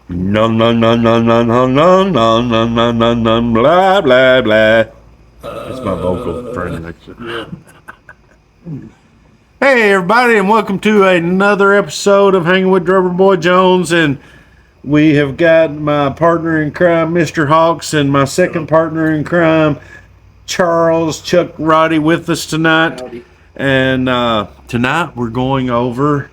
No, no, no, no, no, no, no, no, no, no, no, no, blah, blah, blah. That's my vocal friend next to it. Hey, everybody, and welcome to another episode of Hanging with Drummer Boy Jones. And we have got my partner in crime, Mr. Hawks, and my second partner in crime, Charles Chuck Roddy, with us tonight. Howdy. And tonight we're going over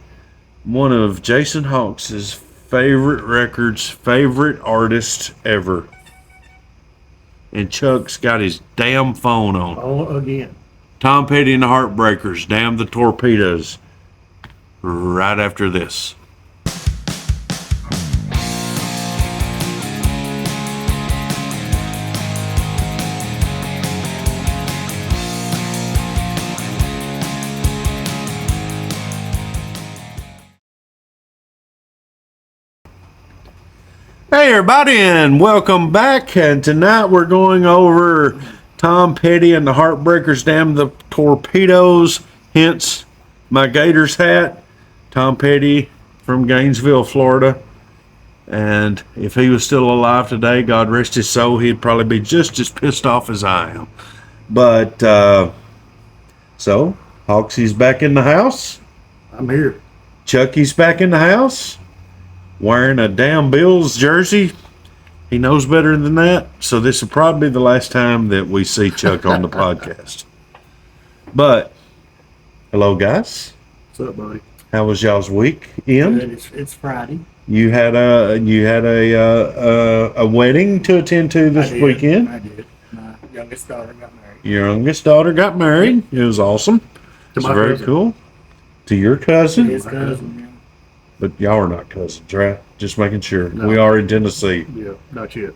one of Jason Hawks' favorite records, favorite artist ever. And Chuck's got his damn phone on. Oh, again. Tom Petty and the Heartbreakers, Damn the Torpedoes. Right after this. Hey everybody, and welcome back. And tonight we're going over Tom Petty and the Heartbreakers, Damn the Torpedoes, hence my Gators hat. Tom Petty from Gainesville, Florida. And if he was still alive today, God rest his soul, he'd probably be just as pissed off as I am. But, so, Hawksy's back in the house. I'm here. Chucky's back in the house. Wearing a damn Bills jersey. He knows better than that. So this will probably be the last time that we see Chuck on the podcast. But, hello guys. What's up, buddy? How was y'all's weekend? It's Friday. You had a wedding to attend to this weekend. I did. My youngest daughter got married. Your youngest daughter got married. It was awesome. It was very cool. To your cousin. His cousin. Yeah. But y'all are not cousins, right? Just making sure. No. We are in Tennessee. Yeah, not yet.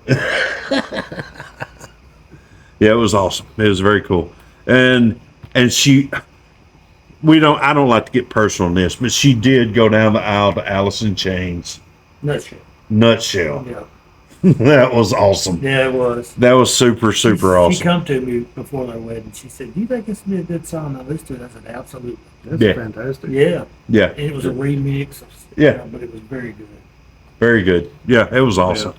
Yeah, it was awesome. It was very cool. And I don't like to get personal on this, but she did go down the aisle to Alice in Chains. Nutshell. Yeah. That was awesome. Yeah, it was. That was super, super She awesome. come to me before their wedding. She said, "Do you think this would be a good song to listen to it?" I said, "Absolutely." That's Yeah. fantastic. Yeah. Yeah. And it was a remix. Yeah. But it was very good. Very good. Yeah, it was awesome.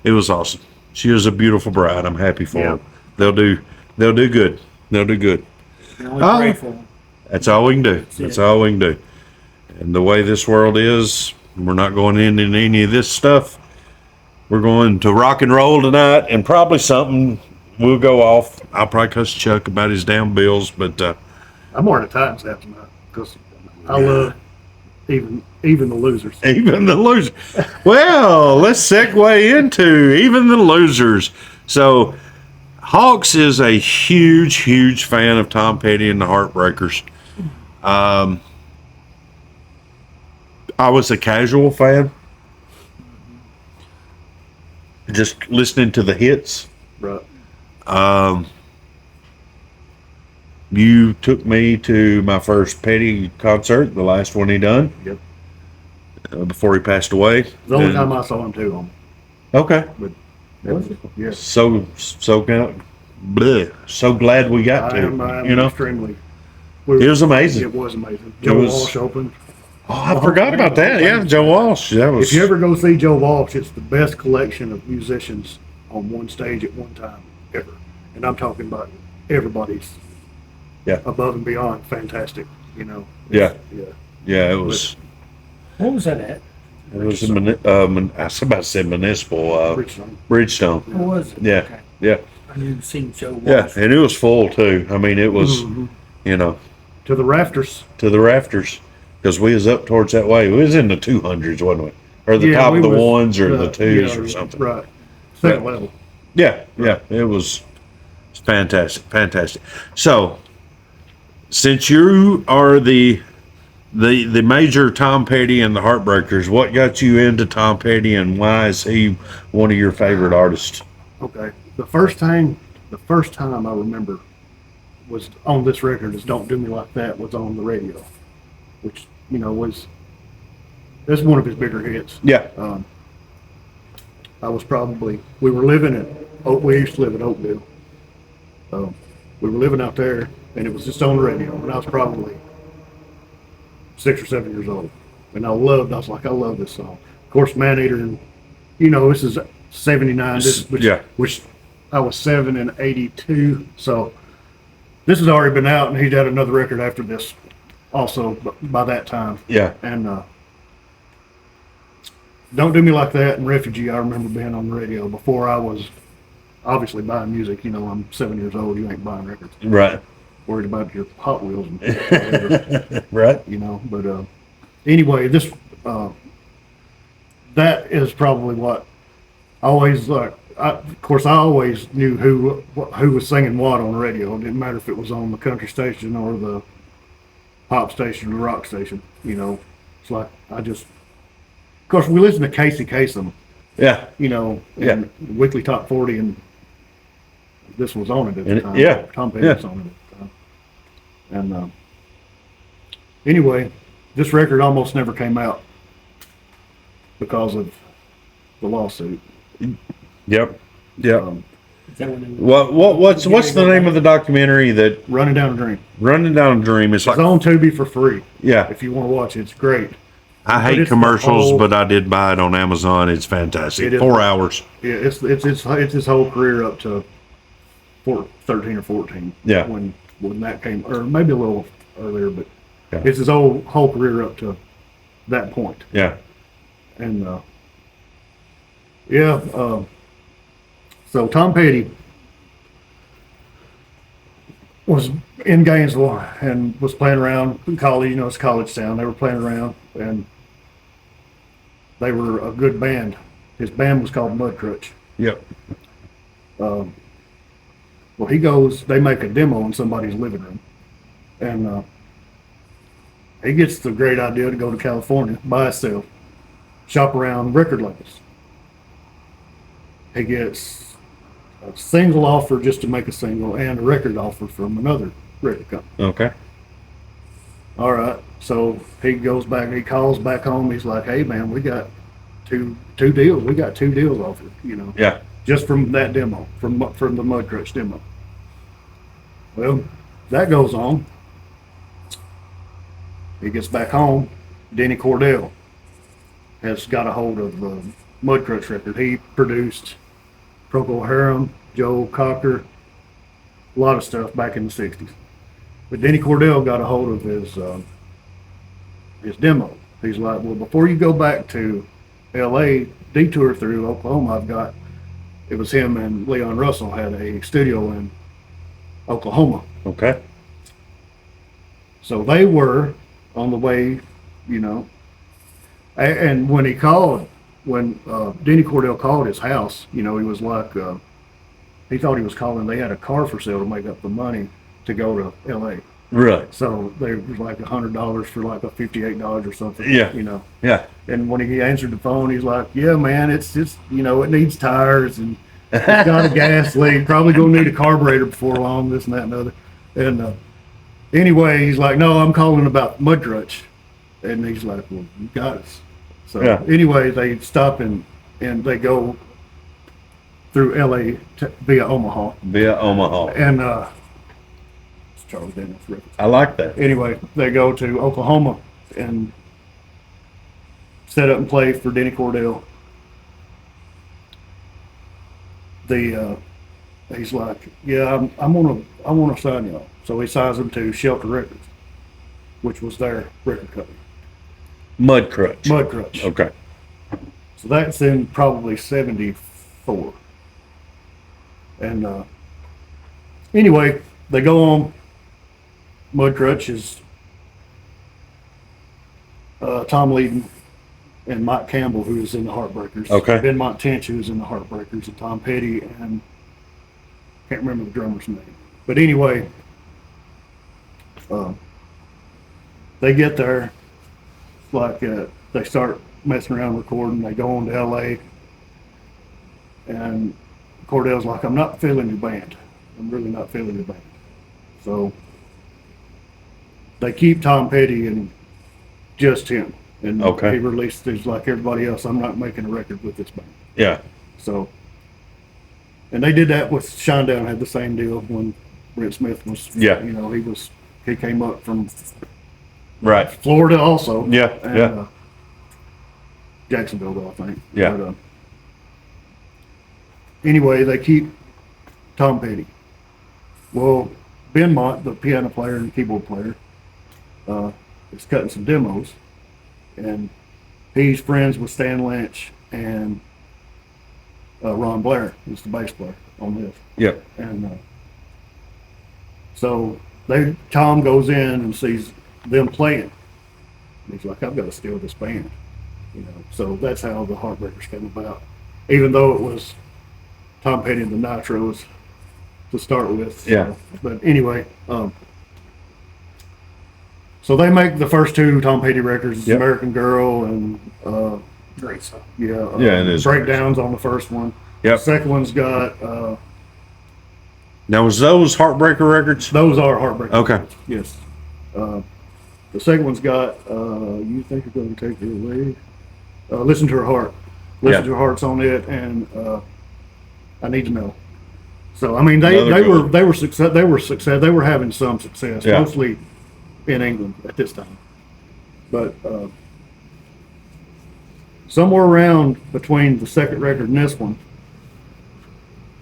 It was awesome. She was a beautiful bride. I'm happy for Yeah. them. They'll do good. They'll do good. And I only pray for them. That's all we can do. That's That's it. all we can do. And the way this world is, we're not going into any of this stuff. We're going to rock and roll tonight, and probably something will go off. I'll probably cuss Chuck about his damn bills, but I'm wearing a Titans hat tonight because I love even the losers. even the losers. Well, let's segue into even the losers. So, Hawks is a huge, huge fan of Tom Petty and the Heartbreakers. I was a casual fan, just listening to the hits. Right. You took me to my first Petty concert, the last one he done. Yep. Before he passed away. The only And- time I saw him too on. Okay. Yes. So glad we got I am to. You know, extremely. it was amazing. It was amazing. Joe was- Walsh opened. Oh, I forgot about that. Yeah, Joe Walsh. That was. If you ever go see Joe Walsh, it's the best collection of musicians on one stage at one time ever. And I'm talking about everybody's. Yeah. Above and beyond, fantastic. You know. Yeah. Yeah. Yeah, it was. What was that at? It was. I was about to say municipal. Bridgestone. Bridgestone. What was it? Yeah. Okay. Yeah. I didn't see Joe Yeah, Walsh. and it was full too. I mean, it was. Mhm. You know, To the rafters. to the rafters, because we was up towards that way. We was in the 200s, wasn't we? Or the top we of the was, ones or the twos yeah, or something. Right. Second level. Yeah, yeah, it was fantastic, fantastic. So, since you are the major Tom Petty and the Heartbreakers, what got you into Tom Petty, and why is he one of your favorite artists? Okay. The first time I remember was on this record is "Don't Do Me Like That" was on the radio, which that's one of his bigger hits. Yeah, We were living we used to live in Oakville. We were living out there, and it was just on the radio, and I was probably 6 or 7 years old. And I love this song. Of course, Maneater and this is 79, Yeah. which I was 7 in 82. So this has already been out, and he'd had another record after this also by that time. Yeah. And Don't Do Me Like That and Refugee, I remember being on the radio before I was obviously buying music. I'm 7 years old, you ain't buying records. Right. Worried about your Hot Wheels and whatever, Right. But anyway, this that is probably what I always like. Of course, I always knew who was singing what on the radio. It didn't matter if it was on the country station or the pop station or the rock station. It's like of course, we listened to Casey Kasem. Yeah. And Weekly Top 40, and this was on it at the time. Yeah. Tom Petty was on it at the time. And anyway, this record almost never came out because of the lawsuit. Yep. Yep. Is that when they were- What's the name of the documentary that Running Down a Dream. Running Down a Dream? It's It's like, on Tubi for free. yeah. If you want to watch it, it's great. I But hate it's the commercials, whole- but I did buy it on Amazon. It's fantastic. It is. 4 hours. Yeah, it's his whole career up to 13 or 14. Yeah. When that came, or maybe a little earlier, but Yeah. it's his whole career up to that point. Yeah. And so Tom Petty was in Gainesville and was playing around in college. It's a college town. They were playing around, and they were a good band. His band was called Mudcrutch. Yep. Well, they make a demo in somebody's living room, and he gets the great idea to go to California by himself, shop around record labels. He gets a single offer just to make a single and a record offer from another record company. Okay. All right, so he goes back, he calls back home. He's like, "Hey man, we got two deals. We got 2 deals offered. Yeah. Just from that demo, from the Mudcrutch demo." Well, that goes on. He gets back home. Denny Cordell has got a hold of the Mudcrutch record. He produced Procol Harum, Joe Cocker, a lot of stuff back in the 60s. But Denny Cordell got a hold of his demo. He's like, "Well, before you go back to LA, detour through Oklahoma, it was him and Leon Russell had a studio in Oklahoma. Okay. So they were on the way, and when Denny Cordell called his house, he was like, he thought he was calling, they had a car for sale to make up the money to go to LA. Really? So they was like $100 for like a $58 or something. Yeah. Yeah. And when he answered the phone, he's like, "Yeah, man, it's just, it needs tires and it's got a gas leak. Probably gonna need a carburetor before long, this and that and other." And anyway, he's like, "No, I'm calling about Mudcrutch." And he's like, "Well, you got us." So Yeah. anyway, they stop and they go through LA via Omaha. Via Omaha. And it's Charles Daniels record. I like that. Anyway, they go to Oklahoma and set up and play for Denny Cordell. He's like, "Yeah, I want to sign y'all." So he signs them to Shelter Records, which was their record company. Mudcrutch. Okay. So that's in probably 74. And anyway, they go on. Mudcrutch is Tom Leadon and Mike Campbell, who is in the Heartbreakers. Okay. Ben Montench, who is in the Heartbreakers, and Tom Petty, and can't remember the drummer's name. But anyway, they get there, they start messing around recording. They go on to LA, and Cordell's like, "I'm not feeling your band. I'm really not feeling your band." So they keep Tom Petty and just him. And Okay. he released things like everybody else. "I'm not making a record with this band." Yeah. So, and they did that with Shinedown, had the same deal when Brent Smith was, Yeah. he came up from Right. Florida also. Yeah, And, yeah. Jacksonville, I think. Yeah. But, anyway, they keep Tom Petty. Well, Ben Mott, the piano player and keyboard player, is cutting some demos, and he's friends with Stan Lynch and Ron Blair, who's the bass player on this. Yep. And so Tom goes in and sees them playing. And he's like, I've got to steal this band. You know, so that's how the Heartbreakers came about. Even though it was Tom Petty and the Nitros to start with. So, Yeah. But anyway, so they make the first two Tom Petty records, Yep. American Girl and Great song. yeah, Yeah, it is. Breakdowns on the first one. Yep. The second one's got Now, was those Heartbreaker records? those are Heartbreakers. Okay. Yes. The second one's got You Think You're Gonna Take Her Away. Listen to Her Heart. Listen Yeah. to Her Heart's on it, and I Need to Know. So I mean, Another they good were success. They were having some success, Yeah. mostly in England at this time. But somewhere around between the second record and this one,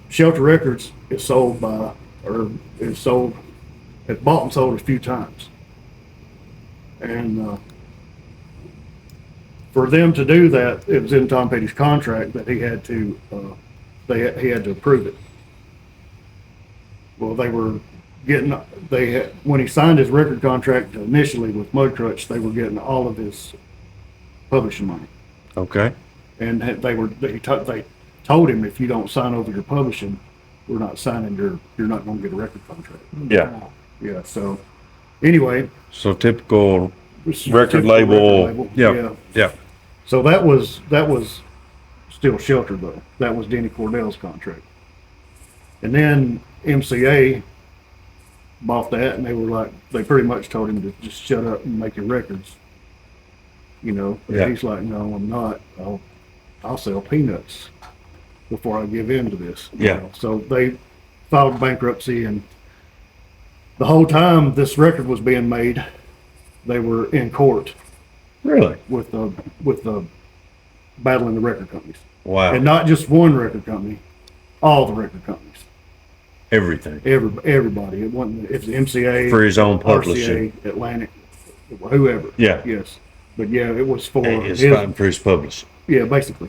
Shelter Records is sold by, or is sold, it's bought and sold a few times. And for them to do that, it was in Tom Petty's contract that he had to, he had to approve it. Well, they were getting, when he signed his record contract initially with Mudcrutch, they were getting all of his publishing money. Okay. And they told him, if you don't sign over your publishing, we're not signing you're not going to get a record contract. Yeah. Yeah. So anyway, So typical it's record typical label. Yeah. Yeah. Yeah. So that was still Shelter though. That was Denny Cordell's contract. And then MCA bought that, and they pretty much told him to just shut up and make your records. You know, but Yeah. he's like, no, I'm not. I'll sell peanuts before I give in to this. you Yeah. know. So they filed bankruptcy, and the whole time this record was being made, they were in court Really? with the battling the record companies, Wow. and not just one record company, all the record companies, Everything everybody. It wasn't. It's the MCA for his own publishing. RCA, Atlantic, whoever. Yeah. Yes. But yeah, it was for It's his, fighting for his publishing. yeah, basically.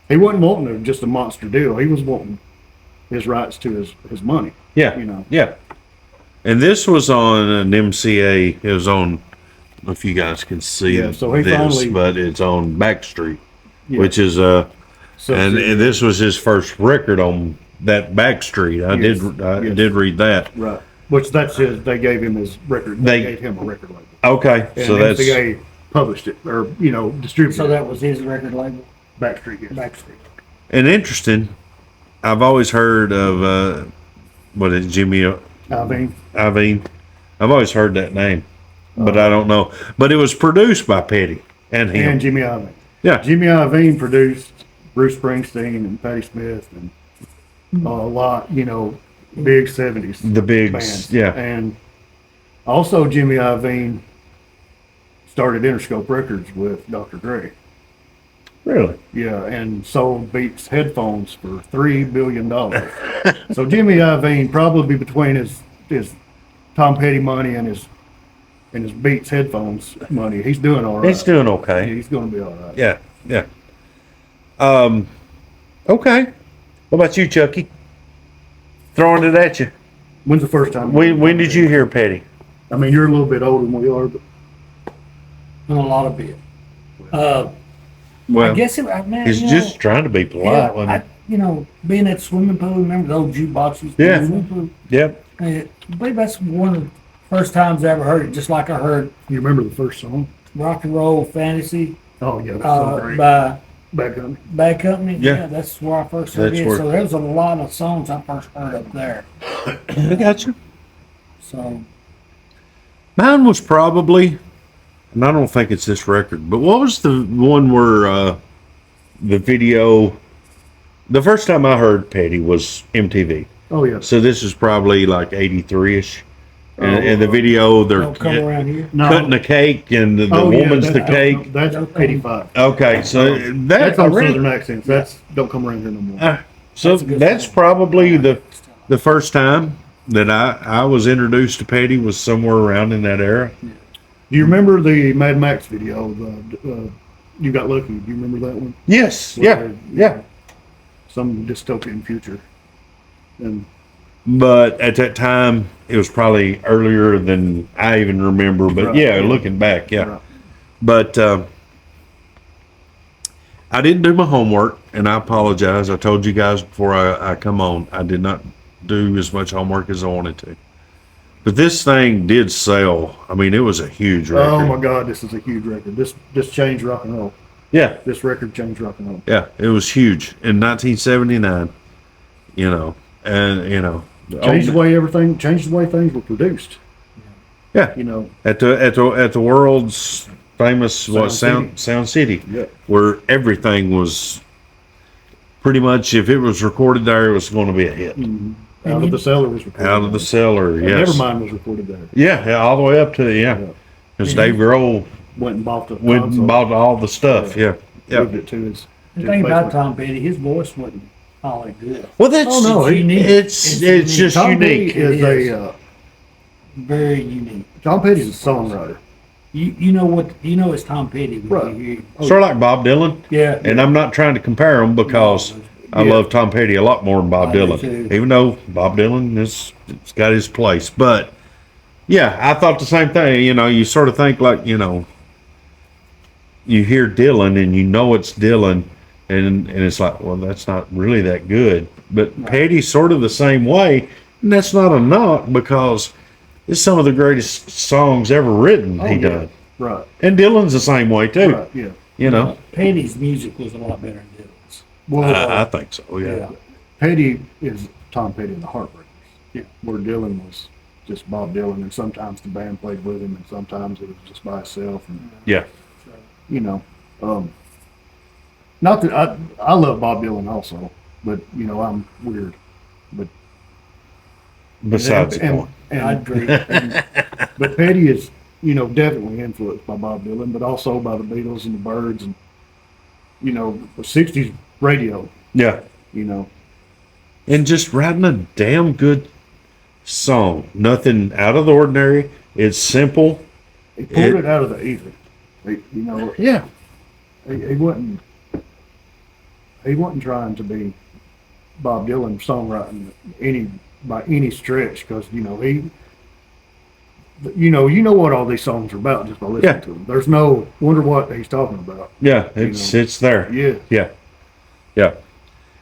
He wasn't wanting just a monster deal. He was wanting his rights to his money. Yeah. You know. Yeah. And this was on an MCA. It was on, I don't know if you guys can see Yeah, so he this, finally- but it's on Backstreet, Yeah. which is So and this was his first record on that Backstreet. I Yes, did yes. read that. right. Which that's his. They gave him his record. They gave him a record label. Okay, And so that's MCA published it, or distributed. So that was his record label, Backstreet. Yes. Backstreet. and interesting. I've always heard of what is it, Jimmy I mean, Iovine. I've always heard that name, but I don't know. But it was produced by Petty and him. and Jimmy Iovine. Yeah. Jimmy Iovine produced Bruce Springsteen and Patti Smith and a lot, big 70s The bigs, bands. yeah. And also Jimmy Iovine started Interscope Records with Dr. Dre. Really? Yeah, and sold Beats headphones for $3 billion. So Jimmy Iovine, probably between his Tom Petty money and his Beats headphones money, he's doing all right. He's doing okay. He's going to be all right. Yeah, yeah. Okay. What about you, Chucky? Throwing it at you. When's the first time? When did you hear Petty? I mean, you're a little bit older than we are, but And a lot of it. Well, I guess man, he's just trying to be polite. wasn't being at the swimming pool, remember the old jukeboxes? Yeah. The swimming pool? he? Yep. I believe that's one of the first times I ever heard it, just like I heard you remember the first song? Rock and Roll Fantasy Oh yeah, that's so great. by Back on. Bad Company. Yeah. That's where I first heard That's it. where- So there was a lot of songs I first heard up there. I got you. So Mine was probably, and I don't think it's this record, but what was the one where the video? The first time I heard Petty was MTV. Oh yeah. So this is probably like 83-ish. And the video, they're don't come around here. No. cutting a cake and the Oh, yeah, woman's the that's- cake. That's 85. Okay, so That's I on read, Southern accents. That's don't come around here no more. So That's a good that's song. probably the first time that I was introduced to Petty was somewhere around in that era. Do you remember the Mad Max video? You Got Lucky. Do you remember that one? Yes, Where yeah. Some dystopian future. And But at that time, it was probably earlier than I even remember. But Right, yeah, yeah. looking back, yeah. Right. But I didn't do my homework, and I apologize. I told you guys before I come on, I did not do as much homework as I wanted to. But this thing did sell. I mean, it was a huge record. Oh my God, this is a huge record. This changed rock and roll. Yeah, This record changed rock and roll. yeah, it was huge in 1979. You know, and you know, Changed the way things were produced. yeah, You know, at the world's famous Sound Sound City, Yeah. where everything was pretty much, if it was recorded there, it was going to be a hit. Out of the Cellar was recorded. Out of the there. cellar, yes. Nevermind was recorded there. Yeah, all the way up to because Dave Grohl Went and bought the went and console, bought all the stuff. Yeah, moved yeah. it to his. The to thing his about basement. Tom Petty, his voice wasn't all that good. Well, that's Oh, no, it's It's just Tom unique. Petty is It is. a Very unique. Tom Petty's a songwriter. You know it's Tom Petty when Right. you hear. Sort of like Bob Dylan. Yeah. And I'm not trying to compare them because I Yeah. love Tom Petty a lot more than Bob I do Dylan. too. Even though Bob Dylan it's got his place. But yeah, I thought the same thing. You know, you sort of think like, you know, you hear Dylan and you know it's Dylan and it's like, well, that's not really that good. But Petty's sort of the same way. And that's not a knock because it's some of the greatest songs ever written he yeah. done. Right. And Dylan's the same way too. Right. Yeah. You know, Petty's music was a lot better than Dylan's. Well, I think so. Yeah. Yeah. Petty is Tom Petty and the Heartbreakers. Yeah. Where Dylan was just Bob Dylan, and sometimes the band played with him, and sometimes it was just by itself. And Yeah. you know, not that I love Bob Dylan also, but you know I'm weird. But Besides the and, point. and, I agree. but Petty is, you know, definitely influenced by Bob Dylan, but also by the Beatles and the Byrds and, you know, the 60s radio, Yeah. you know. And just writing a damn good song. Nothing out of the ordinary. It's simple. He pulled it out of the ether. You know, Yeah. he wasn't trying to be Bob Dylan songwriting by any stretch, because, you know, you know what all these songs are about just by listening Yeah. to them. There's no wonder what he's talking about. Yeah. It's there. Yeah. Yeah. Yeah.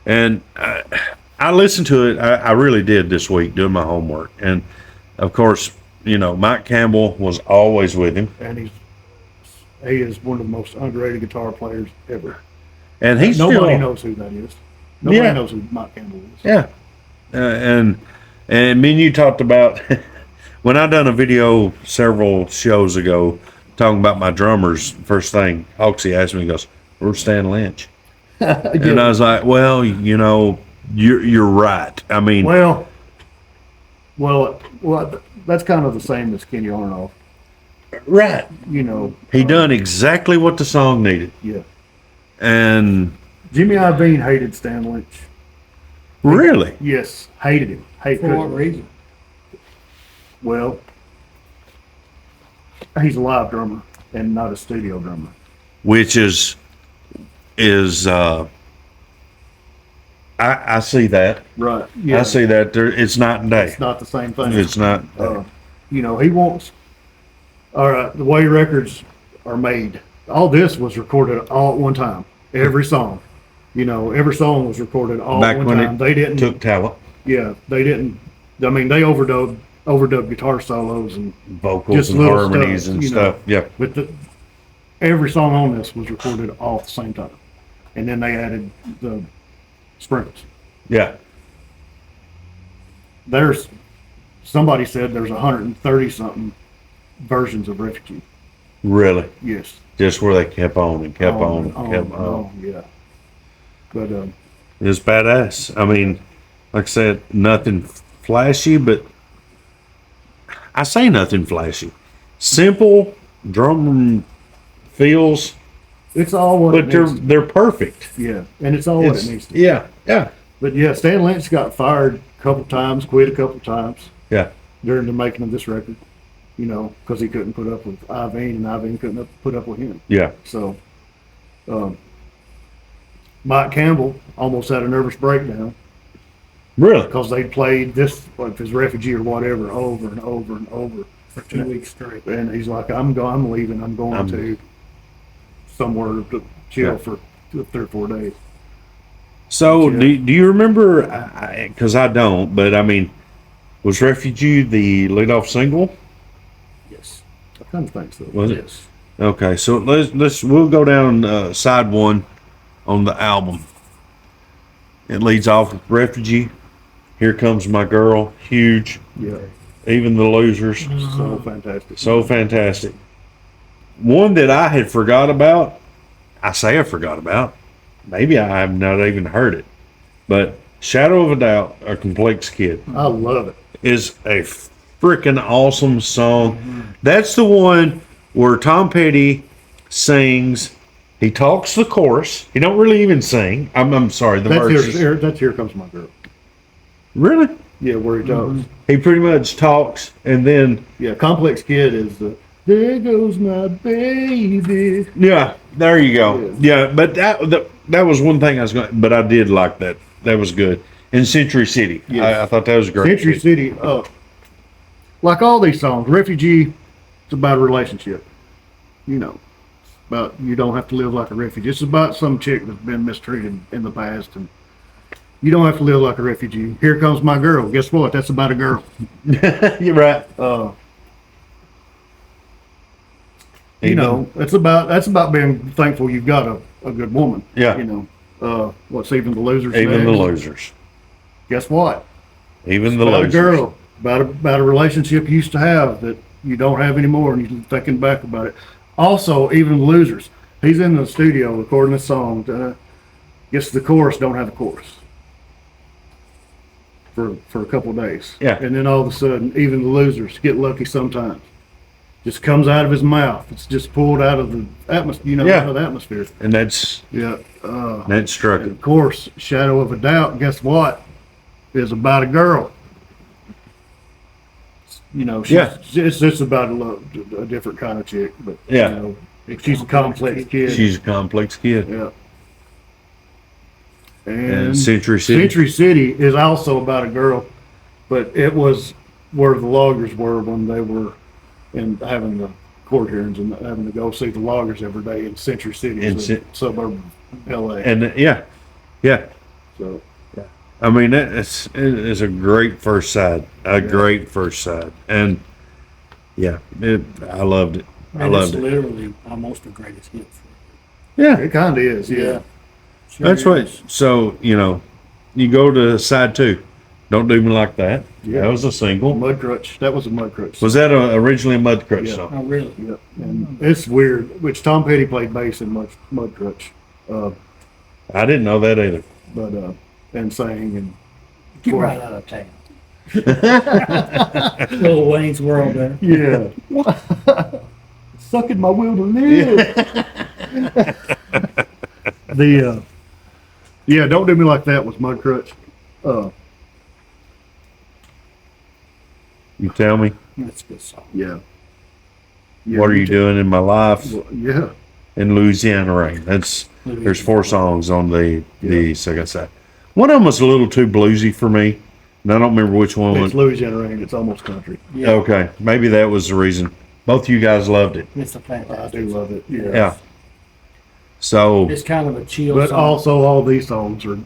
And I listened to it. I really did this week doing my homework. And of course, you know, Mike Campbell was always with him. And he is one of the most underrated guitar players ever. And he's Nobody still, knows who that is. Nobody Yeah. knows who Mike Campbell is. Yeah. And me and you talked about when I done a video several shows ago talking about my drummers. First thing Hoxie asked me, he goes, "Where's Stan Lynch?" And I was like, "Well, you know, you're right. I mean, Well, that's kind of the same as Kenny Arnold. right. You know, He done exactly what the song needed." yeah. And Jimmy Iovine hated Stan Lynch. really, Yes, hated him. For what reason? Well, he's a live drummer and not a studio drummer. which is I see that. Right. I see that. It's night and day. It's not the same thing. It's not. You know, he wants. All right, the way records are made, all this was recorded all at one time. Every song, you know, every song was recorded all Back at one when time. it They didn't. took talent, Yeah, they didn't. I mean, they overdubbed guitar solos and vocals Just and little harmonies stuff, and you stuff. Yeah. but every song on this was recorded all at the same time, and then they added the sprinkles. Yeah. Somebody said there's 130 something versions of Refugee. Really. Yes. Just where they kept on and kept on and kept and on. yeah. But It's badass. I mean, like I said, nothing flashy, but I say nothing flashy. Simple drum feels, it's all what but it needs to be. they're perfect. Yeah, and it's all what It's, it needs to be. yeah, yeah. But yeah, Stan Lynch got fired a couple times, quit a couple times Yeah. during the making of this record. You know, because he couldn't put up with Iveen, and Iveen couldn't put up with him. Yeah. So, Mike Campbell almost had a nervous breakdown Really? because they played this, like his refugee or whatever, over and over and over For 2 weeks straight. And he's like, I'm leaving. I'm going to somewhere to chill Yeah. for 3 or 4 days. So, Yeah. do you remember? Because I don't, but I mean, was "Refugee" the leadoff single? Yes. I kind of think so. Was it? Yes. Okay, so we'll go down side one on the album. It leads off with "Refugee." Here Comes My Girl, huge. Yeah. Even the Losers, So fantastic. so fantastic. One that I had forgot about. I say I forgot about. Maybe I have not even heard it, but "Shadow of a Doubt," A Complex Kid, I love it. is a freaking awesome song. That's the one where Tom Petty sings. He talks the chorus. He don't really even sing. I'm sorry, the verses. That's Here Comes My Girl. Really? Yeah, where he talks. He pretty much talks, and then Yeah, Complex Kid is the "There Goes My Baby." yeah, there you go. Yeah, but that was one thing I was going. But I did like that. That was good. In Century City, Yes. I thought that was great. Century City, like all these songs, Refugee, it's about a relationship. You know, about you don't have to live like a refugee. It's about some chick that's been mistreated in the past, and you don't have to live like a refugee. Here Comes My Girl. Guess what? That's about a girl. You're right. You know, that's about being thankful you've got a good woman. Yeah. You know, what's Even the Losers? Even the next? Losers. Guess what? Even the About Losers. a girl. About a relationship you used to have that you don't have anymore, and you're thinking back about it. Also, Even the Losers. He's in the studio recording a song. Guess the chorus don't have a chorus for a couple of days. Yeah. And then all of a sudden, Even the Losers get lucky sometimes. Just comes out of his mouth. It's just pulled out of the atmosphere. You know, Yeah. out of the atmosphere. And that Yeah. struck And it. of course, Shadow of a Doubt. Guess what? Is about a girl. You know, Yeah. it's just about a different kind of chick, but Yeah. you know, she's a complex kid. She's a complex kid. Yeah. And Century City. Century City is also about a girl, but it was where the loggers were when they were having the court hearings and having to go see the loggers every day in Century City, In it's a suburb of LA. And yeah. So I mean, it is a great first side. Great first side. And yeah, I loved it. I And it's loved it. literally almost the greatest hit. Yeah. it kind of is, yeah. Sure That's is. right. So, you go to side two. Don't Do Me Like That. Yeah. That was a single. Mudcrutch. That was a Mudcrutch. Was that originally a Mudcrutch Yeah. song? Oh, really? Yep. And it's weird, which Tom Petty played bass in Mudcrutch, I didn't know that either. but and sang and Get right out of town. Little Wayne's World there. yeah, sucking my will to live. Don't Do Me Like That was Mudcrutch. You tell me, That's a good song. Yeah. what are you doing in my life? Well, yeah. In Louisiana Rain. There's 4 songs on the second side. One of them was a little too bluesy for me, and I don't remember which one was. It's Louisiana Rain. It's almost country. Yeah. Okay, maybe that was the reason. Both you guys loved it. It's a I fantastic do love it. Yeah. Yeah. So It's kind of a chill But song. also, all these songs are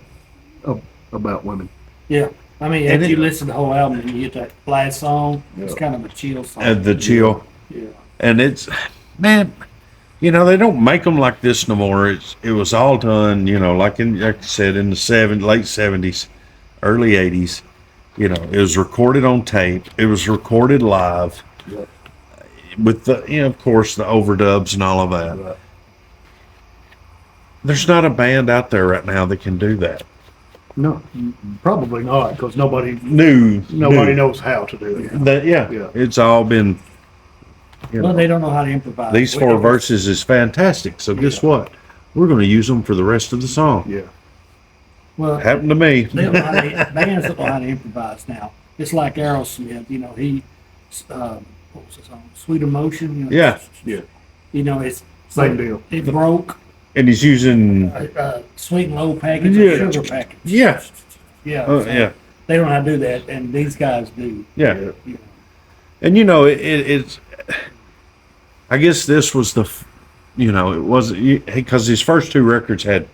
about women. Yeah. I mean, And if it- you listen to the whole album and you get that last song, it's Yeah. kind of a chill song. the chill, Yeah. and it's man, they don't make them like this no more. It was all done, like you said, in the late 70s, early 80s. It was recorded on tape. It was recorded live Yep. with the, of course, the overdubs and all of that. Right. There's not a band out there right now that can do that. No, probably not, because nobody New, knows how to do it. that. Yeah, Yeah. it's all been. Well, they don't know how to improvise. These 4 verses is fantastic. So guess what? We're going to use them for the rest of the song. Yeah. Well, Happened to me. they don't know how to, bands don't know how to improvise now. It's like Aerosmith, you know, what was his song? Sweet Emotion. You know, Yeah. Yeah. You know, it's Same deal. It broke And he's using. sweet and low package Yeah. or sugar package. Yeah. Yeah. Oh, so yeah. They don't know how to do that, and these guys do. Yeah. You know. And it's. I guess this was it wasn't because his first two records had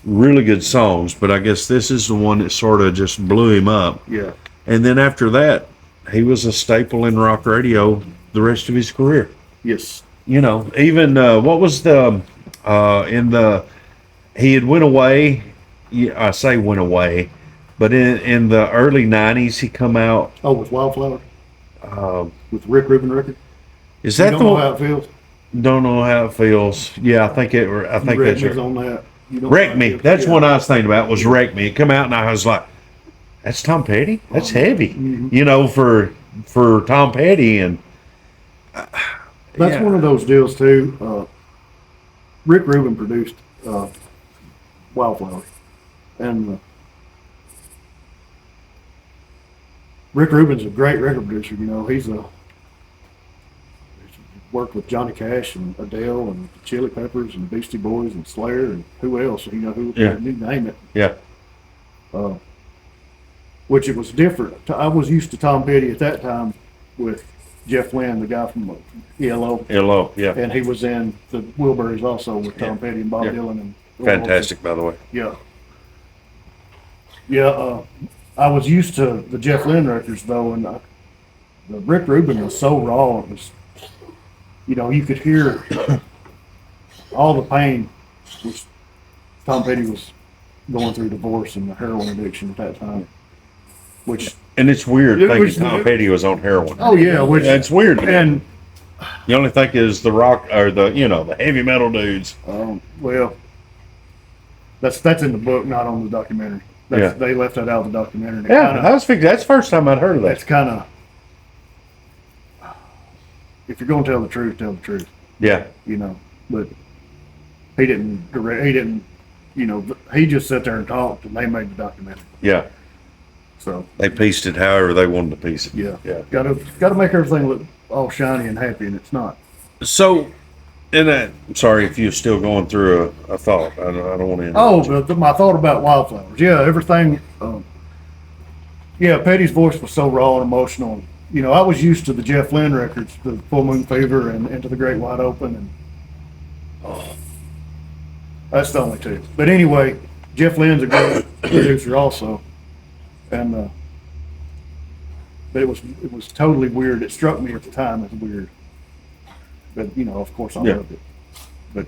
really good songs, but I guess this is the one that sort of just blew him up. Yeah. And then after that, he was a staple in rock radio the rest of his career. Yes. You know, even what was he had went away. Yeah, I say went away, but in the early '90s, he come out. Oh, with Wildflower? Uh, With Rick Rubin record? is You that don't the know one? how it feels? Don't know how it feels. Yeah, I think that's Wreck right. on that. You don't know Wreck how it Me. feels. That's Yeah. what I was thinking about. Was Wreck Me. It come out and I was like, "That's Tom Petty. That's heavy." You know, for Tom Petty, and That's yeah. one of those deals too. Rick Rubin produced Wildflower, and Rick Rubin's a great record producer. You know, he's worked with Johnny Cash and Adele and the Chili Peppers and Beastie Boys and Slayer and who else? You know, Yeah. you name it. Yeah, Which it was different. I was used to Tom Petty at that time with Jeff Lynne, the guy from ELO. hello. Yeah, And he was in the Wilburys also with Tom Petty and Bob Yeah. Dylan and fantastic, by the way. Yeah. Yeah, I was used to the Jeff Lynne records though, and the Rick Rubin was so raw. It was, you know, you could hear all the pain which Tom Petty was going through divorce and the heroin addiction at that time. Which, And it's weird It thinking was- Tom Petty was on heroin. oh yeah, which, Yeah, it's weird. and, The only thing is the rock or the heavy metal dudes. well, that's in the book, not on the documentary. Yeah. They left that out of the documentary. Yeah, Kinda- I was thinking that's the first time I'd heard of that's that. kind of, if you're going to tell the truth, tell the truth, Yeah, you know. But he didn't direct, he didn't, you know, he just sat there and talked, and they made the documentary. yeah. So They pieced it however they wanted to piece it. yeah, Yeah. got to make everything look all shiny and happy, and it's not. So, I'm sorry if you're still going through a thought. I don't want to. Oh, my thought about Wildflowers. Yeah, everything. Yeah, Petty's voice was so raw and emotional. You know, I was used to the Jeff Lynne records, the Full Moon Fever and Into the Great Wide Open, and that's the only two. But anyway, Jeff Lynne's a great producer also, and but it was totally weird. It struck me at the time as weird, but you know, of course, I Yeah. loved it. But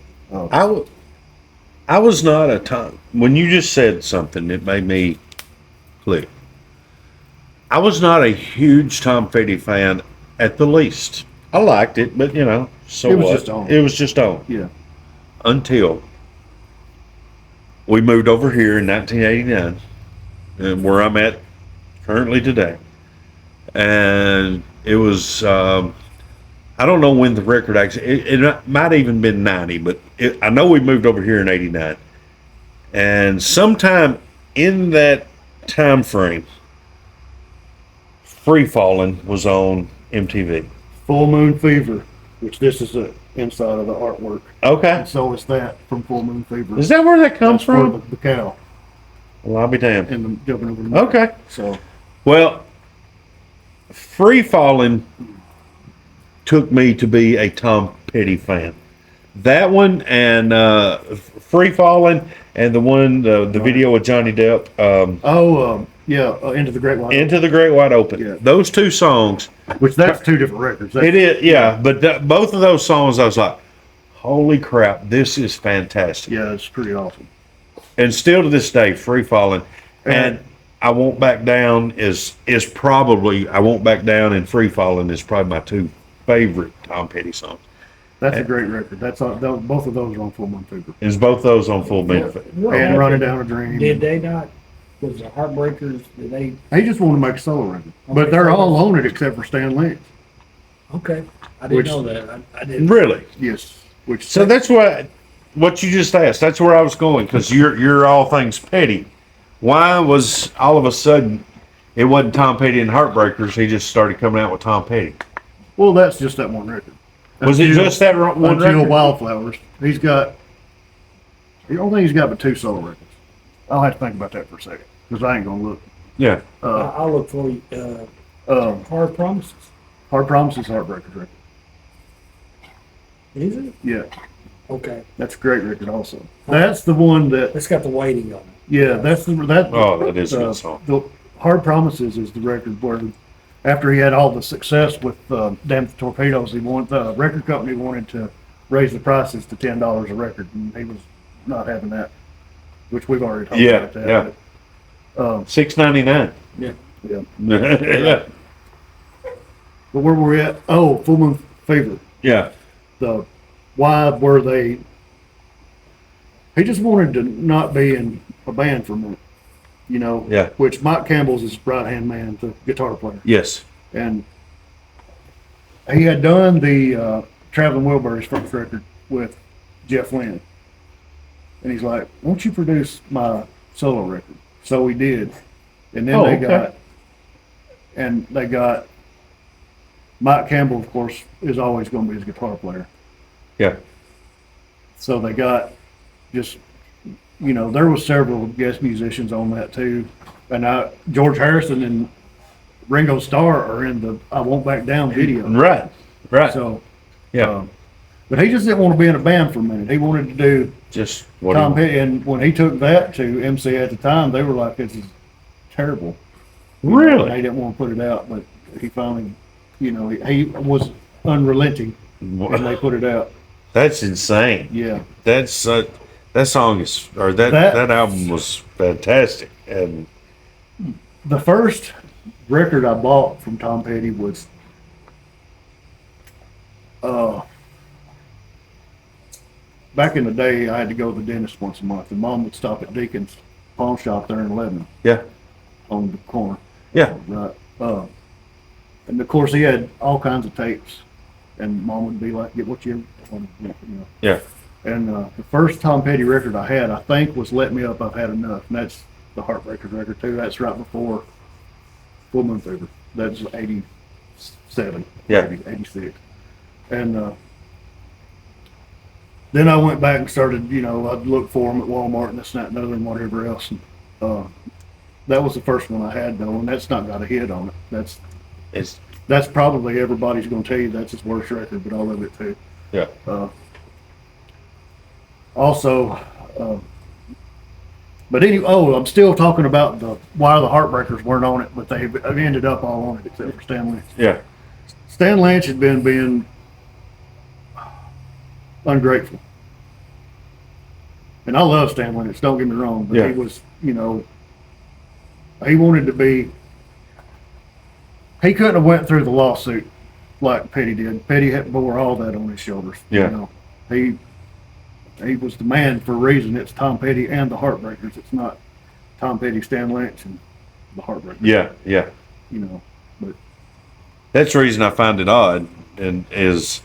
I was not a Tom. When you just said something, it made me click. I was not a huge Tom Petty fan, at the least. I liked it, but so It was what? just on. It was just on yeah, until we moved over here in 1989, and where I'm at currently today. And it was, I don't know when the record actually, it might even been 90, but I know we moved over here in 89. And sometime in that time frame, Free Fallin' was on MTV. Full Moon Fever, which this is the inside of the artwork. Okay. And so is that from Full Moon Fever. Is that where that comes That's for from? the cow Well, I'll be damned. and the jumping over the moon. Okay. So Well, Free Fallin' took me to be a Tom Petty fan. That one and Free Fallin' and the one, the video with Johnny Depp, Into the Great Wide Into the Great Wide Open. Yeah. Those two songs, Open, which that's two different records. That's, it is, yeah, but both of those songs, I was like, holy crap, this is fantastic. Yeah, it's pretty awesome. And still to this day, Free Fallin' and I Won't Back Down is probably, I Won't Back Down and Free Fallin' is probably my two favorite Tom Petty songs. That's a great record. That's both of those are on Full Moon Fever. Is both those on Full Benefit? What And happened? Running Down a Dream. Did they not? Was the Heartbreakers? Did they? He just wanted to make a solo record, but Okay. they're all on it except for Stan Lance. Okay, I didn't Which- know that. I didn't. Really? Yes, which So that's what you just asked. That's where I was going because you're all things Petty. Why was all of a sudden it wasn't Tom Petty and Heartbreakers? He just started coming out with Tom Petty. Well, that's just that one record. Was it just that one Until record? Wildflowers. He's got. I don't think he's got but 2 solo records. I'll have to think about that for a second because I ain't gonna look. Yeah. I'll look for you. Hard Promises. Hard Promises, Heartbreakers record. Is it? Yeah, Okay. that's a great record also. That's the one that. It's got the waiting on it. Yeah, that's that. Oh, that is a good song. The Hard Promises is the record where, after he had all the success with Damn the Torpedoes, the record company wanted to raise the prices to $10 a record, and he was not having that, which we've already talked Yeah, about that. yeah. But, $6.99. Yeah. yeah. Yeah. But where were we at? Oh, Full Moon Fever. Yeah. Why were they? He just wanted to not be in a band for a minute, you know. Yeah. Which Mike Campbell's his right hand man, the guitar player, Yes. and he had done the Traveling Wilburys first record with Jeff Lynne, and he's like, "Won't you produce my solo record?" So he did, and then they got Mike Campbell, of course, is always going to be his guitar player. Yeah. So they got just, there was several guest musicians on that too. And George Harrison and Ringo Starr are in the I Won't Back Down video. Right. Right. So, yeah. but he just didn't want to be in a band for a minute. He wanted to do Just what Tom Petty. And when he took that to MC at the time, they were like, "This is terrible." Really? They didn't want to put it out, but he finally, he was unrelenting and they put it out. That's insane. Yeah. That's that song is, or that album was fantastic. And The first record I bought from Tom Petty was back in the day. I had to go to the dentist once a month, and Mom would stop at Deacon's pawn shop there in Lebanon yeah, on the corner. yeah, Right. And of course he had all kinds of tapes, and Mom would be like, "Get what you want," yeah. And the first Tom Petty record I had, I think, was "Let Me Up, I've Had Enough," and that's the Heartbreakers record too. That's right before Full Moon Fever. That's 87, Yeah. 86. And then I went back and started, I'd look for them at Walmart and this, that, and other, and whatever else. And that was the first one I had though, and that's not got a hit on it. That's probably, everybody's going to tell you that's his worst record, but I love it too. Yeah. Also, but anyway, I'm still talking about why the Heartbreakers weren't on it, but they ended up all on it except for Stan Lynch. Yeah. Stan Lynch had been being ungrateful. And I love Stan Lynch, don't get me wrong, but Yeah. he was, he wanted to be, he couldn't have went through the lawsuit like Petty did. Petty had bore all that on his shoulders. Yeah. He was the man for a reason. It's Tom Petty and the Heartbreakers. It's not Tom Petty, Stan Lynch, and the Heartbreakers. Yeah. Yeah. But That's the reason I find it odd, and is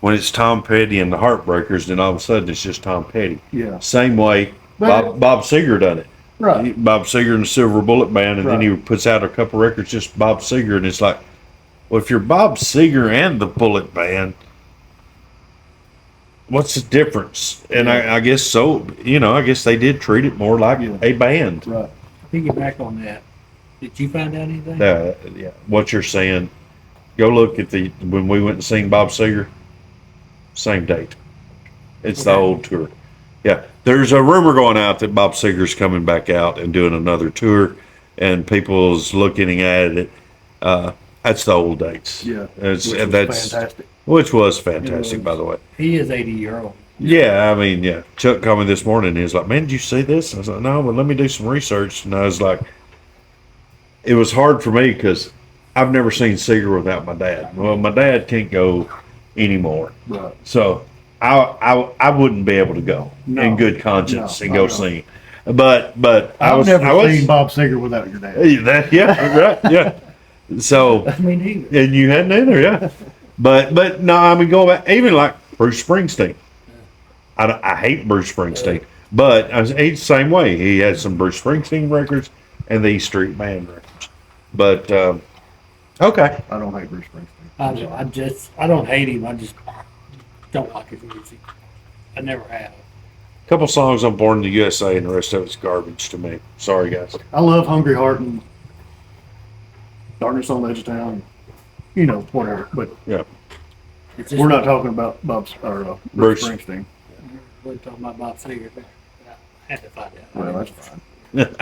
when it's Tom Petty and the Heartbreakers, then all of a sudden it's just Tom Petty. yeah, Same way But- Bob Seger done it. right. Bob Seger and the Silver Bullet Band, and then Right. he puts out a couple records just Bob Seger, and it's like, well, if you're Bob Seger and the Bullet Band, what's the difference? And I guess so. I guess they did treat it more like Yeah. a band. Right. Piggyback on that. Did you find out anything? Yeah, what you're saying. Go look at when we went and sing Bob Seger. Same date. It's the Okay. old tour. Yeah, there's a rumor going out that Bob Seger's coming back out and doing another tour, and people's looking at it. That's the old dates. Yeah. It's, Which was that's fantastic. which was fantastic, It by was. the way. He is 80-year-old. Yeah, I mean, yeah. Chuck called me this morning. And he was like, "Man, did you see this?" I was like, "No, but let me do some research." And I was like, it was hard for me because I've never seen Seeger without my dad. Well, my dad can't go anymore, Right. so I wouldn't be able to go No. in good conscience No, and not go at all. sing. But I I've was never seen Bob Seger without your dad. yeah, right, yeah. So I mean, he and you hadn't either, yeah. But no, I mean, going back, even like Bruce Springsteen. I hate Bruce Springsteen, But he's the same way. He had some Bruce Springsteen records and the E Street Band records. But okay, I don't hate Bruce Springsteen. I don't hate him. I just don't like his music. I never have. couple songs on Born in the USA, and the rest of it's garbage to me. Sorry, guys. I love Hungry Heart and Darkness on the Edge of Town. You know, whatever. But Yeah, It's just, we're not talking about Bruce Bruce. Springsteen. We're talking about Bob Seger. I had to find out. Well, that's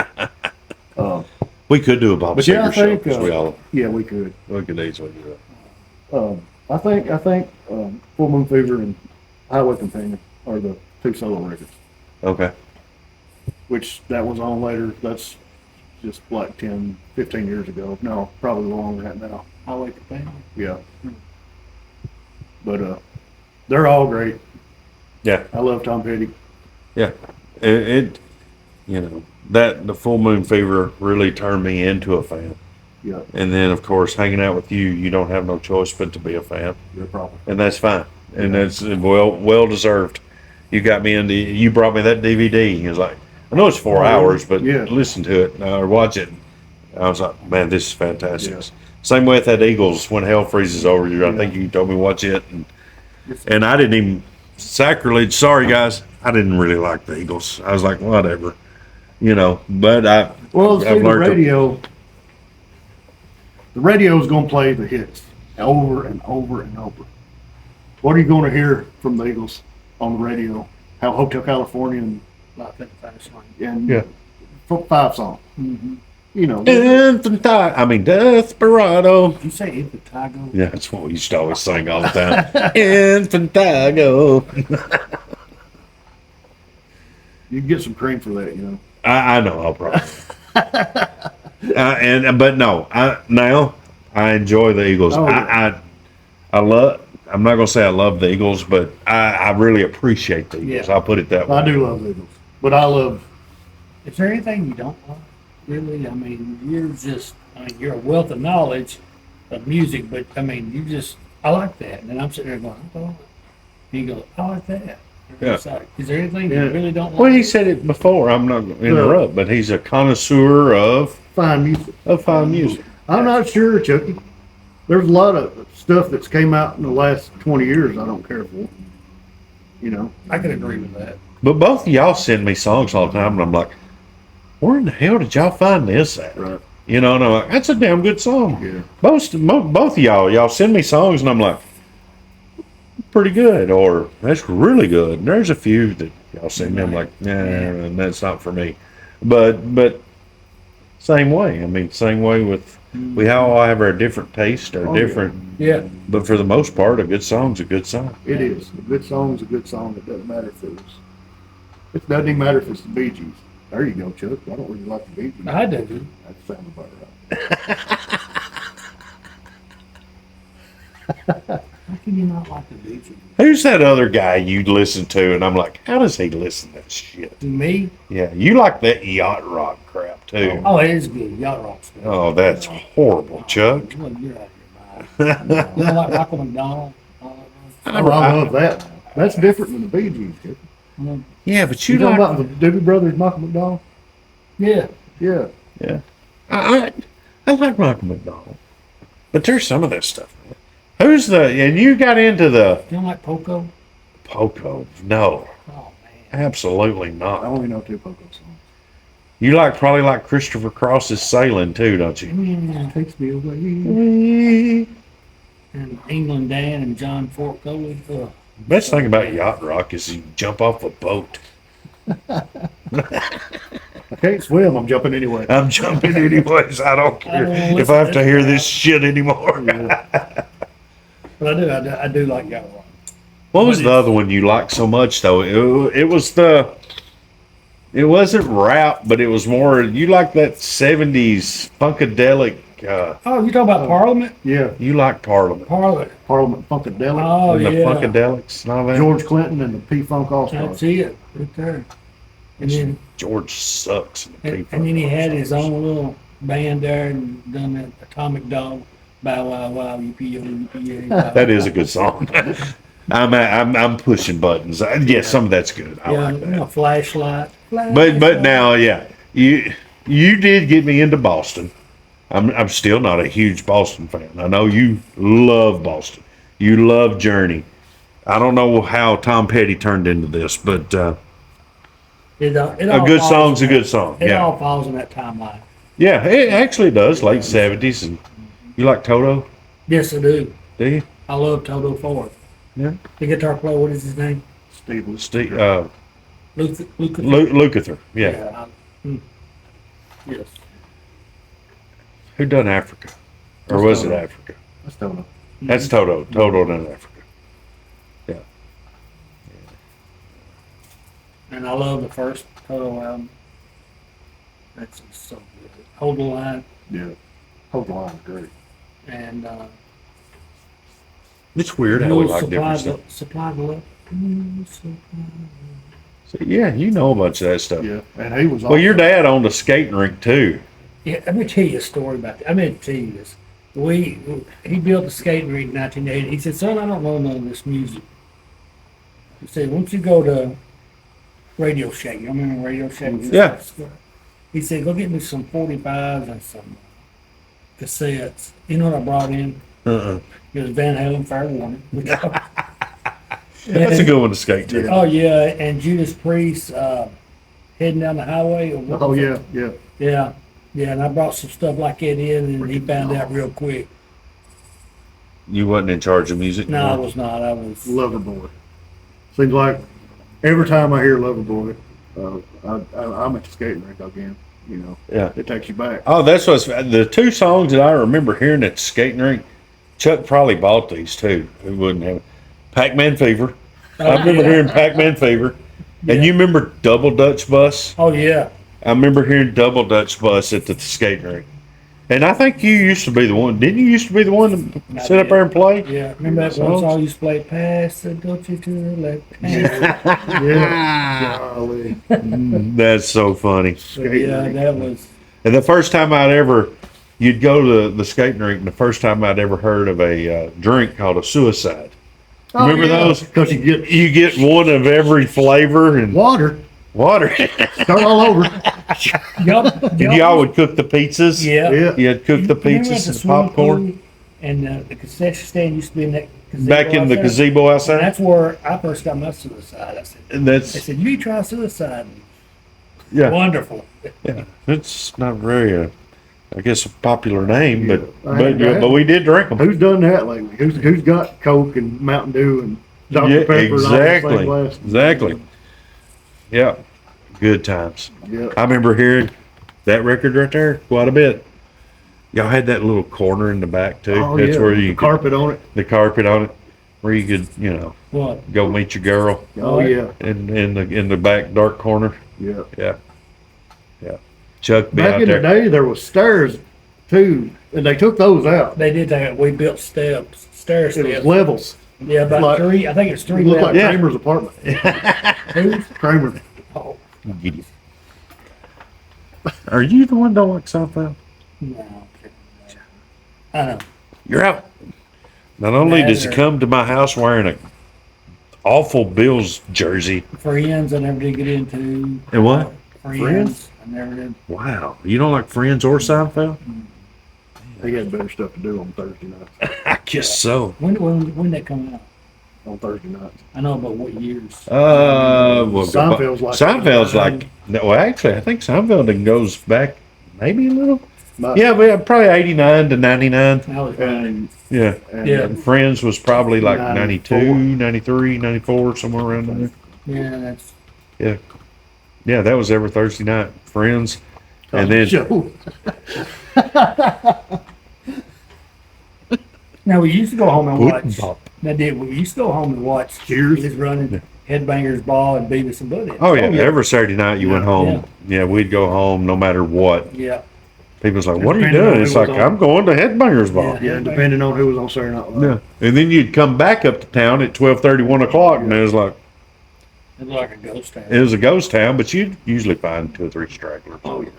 fine. we could do a Bob But yeah, Seger I show think, 'cause yeah, we could. we could easily do that. I think Full Moon Fever and Highway Companion are the two solo records. Okay. Which that was on later. That's just like 10, 15 years ago. No, probably longer than that now. Highway Companion. Yeah. But they're all great. Yeah. I love Tom Petty. Yeah, it you know that the Full Moon Fever really turned me into a fan, Yeah, and then of course hanging out with you, you don't have no choice but to be a fan, you're probably. and that's fine, and that's well deserved. You got me into. You brought me that DVD. It was like, I know it's 4 hours, but Yeah. listen to it or watch it. I was like, man, this is fantastic. Yeah. Same way with that Eagles, When Hell Freezes Over You. I think you told me watch it, and I didn't even sacrilege. Sorry guys, I didn't really like the Eagles. I was like, whatever, But Well, see, I've the learned to- radio's going to play the hits over and over and over. What are you going to hear from the Eagles on the radio? How Hotel California Like that fast one. and Yeah. 5 songs. Mm-hmm. You know, Desperado. Did you say Impetigo? Yeah, that's what we used to always sing all the time. Infantago. you can get some cream for that. You know. I know, I'll probably. But no, now I enjoy the Eagles. Oh, yeah. I love. I'm not gonna say I love the Eagles, but I really appreciate the Eagles. Yeah. Oh, I'll put it that way. I do love the Eagles, but I love. Is there anything you don't like? Really? I mean, you're a wealth of knowledge of music, but I mean, I like that. And I'm sitting there going, oh, and you go, I like that. Yeah. It's like, is there anything Yeah. you really don't like? Well, he said it before. I'm not going to interrupt, but he's a connoisseur of Fine music. fine music. I'm not sure, Chucky. There's a lot of stuff that's came out in the last 20 years I don't care for. You know. I can agree with that. But both of y'all send me songs all the time, and I'm like, where in the hell did y'all find this at? Right. And I'm like, that's a damn good song. Yeah. Both of y'all send me songs, and I'm like, pretty good, or that's really good. And there's a few that y'all send me, I'm like, nah, that's not for me. But same way. I mean, same way with we all have our different taste, our Oh, yeah. different. Yeah. But for the most part, a good song's a good song. It is. A good song's a good song. It doesn't matter if it's. It doesn't even matter if it's the Bee Gees. There you go, Chuck. I don't really like the Bee Gees. I do. That sounds about right. How can you not like the Bee Gees? Who's that other guy you listen to? And I'm like, how does he listen to that shit? Me? Yeah, you like that yacht rock crap too. Oh, it is good. Yacht rock's good. Oh, that's horrible, Chuck. Well, you're out of your mind. You don't like Michael McDonald? Oh, I love that. That's different than the Bee Gees. Chuck. Yeah, but You you talking like. about the Doobie Brothers, Michael McDonald? Yeah. Yeah. Yeah, I like Michael McDonald, but there's some of that stuff. Man. Who's and you got into the You don't like Poco? Poco? No, Oh, man. absolutely I not. only know 2 Poco songs. You probably like Christopher Cross's Sailing too, don't you? Yeah. Takes me away. And England Dan and John Fort Coley. Ugh. Best thing about yacht rock is you jump off a boat. I can't swim. I'm jumping anyway. I'm jumping anyways. I don't care if I have to hear this shit anymore. But I do like yacht rock. What was the other one you liked so much though? It wasn't rap, but it was more. You like that '70s funkadelic. Oh, you talking about Parliament? Yeah. You like Parliament Parliament. Parliament Funkadelic. Oh, and the yeah. Funkadelics and all that. George Clinton and the P-Funk That's All-Stars. it. Right there. And then, George sucks. In the and then he had his own little band there and done that Atomic Dog. Bow wow wow, yippee yo, yippee yay. That is a good song. I'm pushing buttons. Yeah, some of that's good. I like that. Flashlight. But now, yeah, you did get me into Boston. I'm still not a huge Boston fan. I know you love Boston. You love Journey. I don't know how Tom Petty turned into this, but it a all good falls song's in a good that- song. It Yeah, all falls in that timeline. yeah, it actually does. Late '70s, and you like Toto? Yes, I do. Do you? I love Toto Ford. Yeah. The guitar player, what is his name? Steve, Luke. Lukather. Yeah. Yes. Who done Africa? Or That's was it Toto. Africa? I still know. That's Toto. Toto done Africa. Yeah. And I love the first Toto album. That's just so good. Hold the Line. Yeah. Hold the line, great. And It's weird how we You'll like different stuff. supply the love. So, yeah, you know a bunch of that stuff. Yeah, and he was. Well, your dad owned a skating rink too. Yeah, let me tell you a story about that. I meant to tell you this. He built a skating rink in 1980. He said, "Son, I don't know none of this music." He said, "Once you go to Radio Shack, you remember Radio Shack?" Yeah. He said, "Go get me some 45s and some cassettes." You know what I brought in? Uh-uh. It was Van Halen, Fair Warning. That's a good one to skate to. Oh yeah, and Judas Priest heading down the highway. Or what Oh was yeah, it? yeah. Yeah, and I brought some stuff like that in, and he found out real quick. You wasn't in charge of music? No, I was not. I was. Loverboy. Seems like every time I hear Loverboy, I'm at the skating rink again. You know, Yeah. it takes you back. Oh, that's what's the two songs that I remember hearing at the skating rink. Chuck probably bought these too. Who wouldn't have? Pac-Man Fever. I remember hearing Pac-Man Fever. And you remember Double Dutch Bus? Oh yeah. I remember hearing Double Dutch Bus at the skating rink. And I think you used to be the one. Didn't you used to be the one to I sit up did. there and play? Yeah, remember that one song you used to play? Pass the Dutchie to the left. Yeah. Golly. That's so funny. Yeah, that was. And the first time you'd go to the skating rink, and the first time I'd ever heard of a drink called a suicide. Remember those? Because You get one of every flavor and water, water. start all over. And y'all would cook the pizzas. Yeah. Yeah. You'd cook the Remember at pizzas and the swimming popcorn. pool, and the concession stand used to be in that gazebo Back in the outside? gazebo And outside. that's where I first got my suicide. And They that's said, "You try suicide." yeah. Wonderful. Yeah. It's not very, I guess, a popular name, Yeah. but we did drink them. Who's done that lately? Who's got Coke and Mountain Dew and Dr. Yeah, Pepper and all the same exactly. glass? Exactly. Yeah. Good times. Yeah. I remember hearing that record right there quite a bit. Y'all had that little corner in the back too. Oh, That's yeah. where you the carpet on it. the carpet on it, where you could, What? go meet your girl Oh yeah, in the back dark corner. yeah. Yeah. Yeah. Chuck be Back out in there. the day, there was stairs too, and they took those out. They did that. We built stair It steps. was levels. Yeah, about like- three. I think it's It three looked like levels. Yeah. Kramer's apartment. Who's? Kramer. Oh, Giddy. Are you the one that don't like Seinfeld? no. I know. You're out. Not only does he Matter. come to my house wearing a awful Bills jersey. Friends, I never did get into. And what? Friends, I never did. Wow. You don't like Friends or Seinfeld? They had better stuff to do on Thursday nights. I guess so. When that come out? On Thursday nights. I know, but what years? Well, Seinfeld's like- well, actually, I think Seinfeld goes back maybe a little. My- Yeah, but probably 89 to 99. I was And, Yeah. and Yeah. And Friends was probably like 94. 92, 93, 94, somewhere around there. yeah, that's Yeah, that was every Thursday night. Friends. And then Joe. now we used to go home and Pudding watch. Pop. That did. We used to go home and watch. Cheers. He was running Headbangers Ball and Beavis and Butthead. Oh yeah, every Saturday night you went Yeah. home. Yeah, we'd go home no matter what. Yeah. People's like, "What are you Depending on doing?" who It's was like, on. "I'm going to Headbangers Ball." Yeah, depending on who was on Saturday Night Live. Yeah, and then you'd come back up to town at 12:30, 1 o'clock, and it was like It was like a ghost town. it was a ghost town, but you'd usually find 2 or 3 stragglers. Oh, yeah.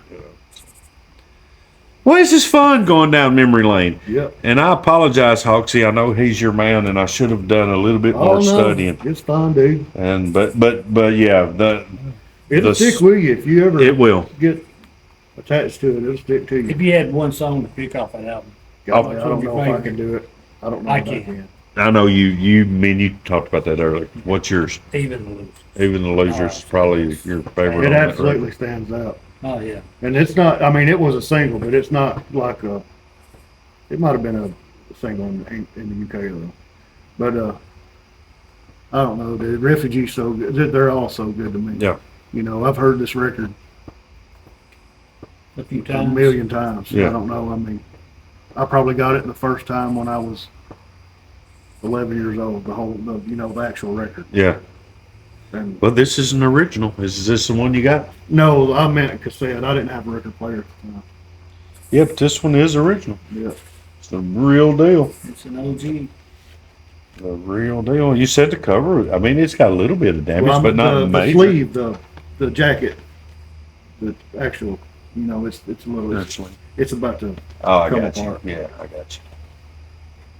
Well, this is fun going down memory lane. Yep. And I apologize, Hoxie. I know he's your man, and I should have done a little bit more studying. It's fine, dude. And but yeah, It'll stick with you if you ever it will. get attached to it. It'll stick to you. If you had one song to pick off that album, Golly, I don't know if I can do it. I don't know I if I can. can. I know you talked about that earlier. What's yours? even the losers. Even the Losers is probably your favorite. It on that absolutely record. stands out. Oh yeah. And it's not, I mean, it was a single, but it's not like a, it might have been a single in the UK though. But, I don't know, the Refugee's so good. They're all so good to me. Yeah. You know, I've heard this record A few a times. million times. Yeah. I don't know. I mean, I probably got it the first time when I was 11 years old, the actual record. Yeah. And Well, this is an original. Is this the one you got? no, I meant a cassette. I didn't have a record player at the time. Yeah, but this one is original. Yeah. It's the real deal. It's an OG. The real deal. You said the cover. I mean, it's got a little bit of damage, Well, but not the major. sleeve, the jacket, the actual, it's a little, Actually. it's about to Oh, I come got you. apart. Yeah, I got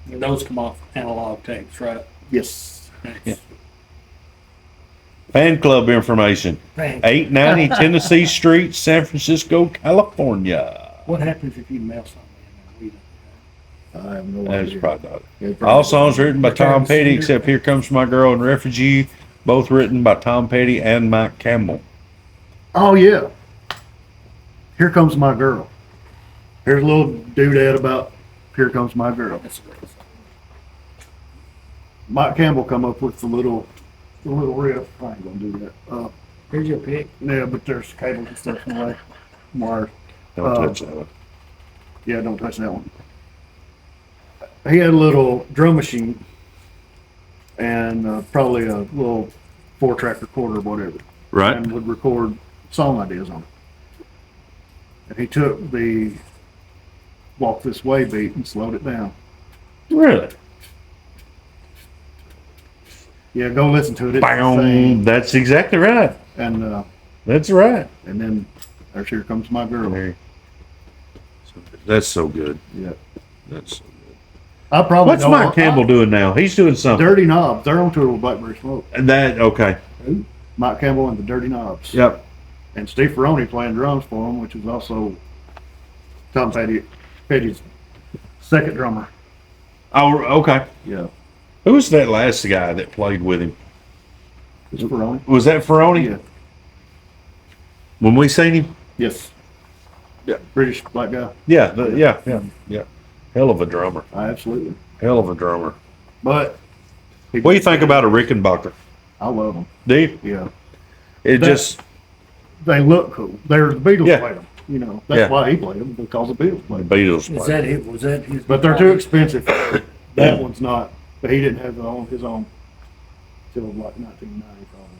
you. And those come off analog tapes, right? yes. Yeah. Fan club information. Bang. 890 Tennessee Street, San Francisco, California. What happens if you mail something in there? I have no That's idea. probably not it. Yeah, probably All songs written by Tom Return Petty, Singer. except Here Comes My Girl and Refugee, both written by Tom Petty and Mike Campbell. Oh yeah. Here Comes My Girl. Here's a little doodad about Here Comes My Girl. That's a great song. Mike Campbell come up with the little riff. I ain't gonna do that. Here's your pick. Yeah, but there's cables and stuff in the way. Wires. Don't Uh, touch that one. Yeah, don't touch that one. He had a little drum machine and probably a little 4-track recorder or whatever, Right? and would record song ideas on it. And he took the Walk This Way beat and slowed it down. Really? Yeah, go listen to it. It's Bam. insane. That's exactly right. And That's right. then there's Here Comes My Girl. There. That's so good. Yeah. That's so good. I probably What's know Mike Campbell doing now? He's doing something. Dirty Knobs. They're on tour with Blackberry Smoke. That okay. Mike Campbell and the Dirty Knobs. Yep. And Steve Ferroni playing drums for him, which is also Tom Petty's second drummer. Oh, okay. Yeah. Who was that last guy that played with him? It's Ferroni. Was that Ferroni? Yeah. When we seen him? Yes. Yeah. British black guy. Yeah, yeah. Hell of a drummer. Absolutely. Hell of a drummer. But What do you think about a Rickenbacker? I love them. Do you? Yeah. It That- just They look cool. They're the Beatles Yeah. played them. That's Yeah. why he played them, because the Beatles played them. Beatles Is play. that it? Was that his? But they're too expensive. That one's not. But he didn't have his own till like 1990 probably.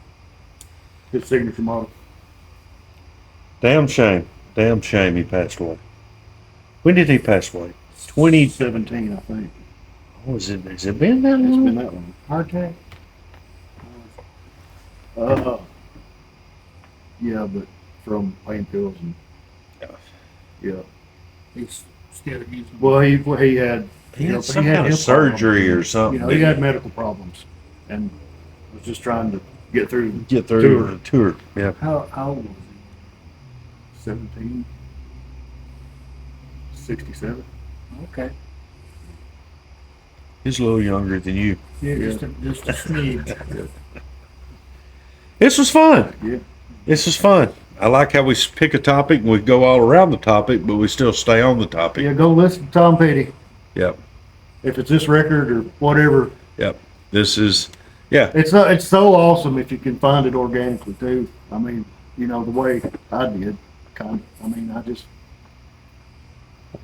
His signature model. Damn shame. Damn shame he passed away. When did he pass away? 2017, I think. Oh, has it been that It's long? been that long. Heart attack? Yeah, but from painkillers and yeah. He's still using. Well, he had He had but some kind of hip surgery or problems. something. He had medical problems and was just trying to get through. Get through the tour. Yeah. How old was 17, 67. he? Okay. He's a little younger than you. Yeah, just a smidge. This was fun. Yeah. This is fun. I like how we pick a topic and we go all around the topic, but we still stay on the topic. Yeah, go listen to Tom Petty. Yep. If it's this record or whatever, Yep. This is, yeah. it's so awesome if you can find it organically too. I mean, the way I did, kind of. I mean, I just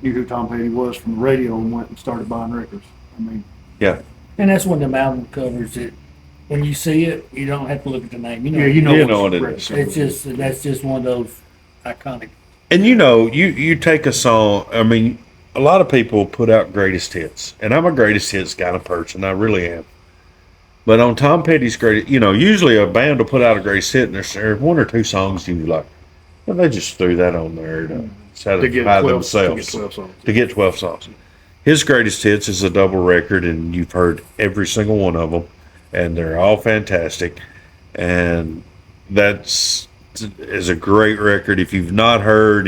knew who Tom Petty was from the radio and went and started buying records. I mean, Yeah. And that's one of them album covers that when you see it, you don't have to look at the name. yeah, You what's know what it record. is. That's just one of those iconic. And you take a song, I mean, a lot of people put out greatest hits, and I'm a greatest hits kind of person, I really am. But on Tom Petty's greatest, usually a band will put out a greatest hit, and there's one or two songs you're like, well, they just threw that on there to satisfy themselves. 12 songs. To get 12 songs. His greatest hits is a double record, and you've heard every single one of them, and they're all fantastic. And that's is a great record. If you've not heard,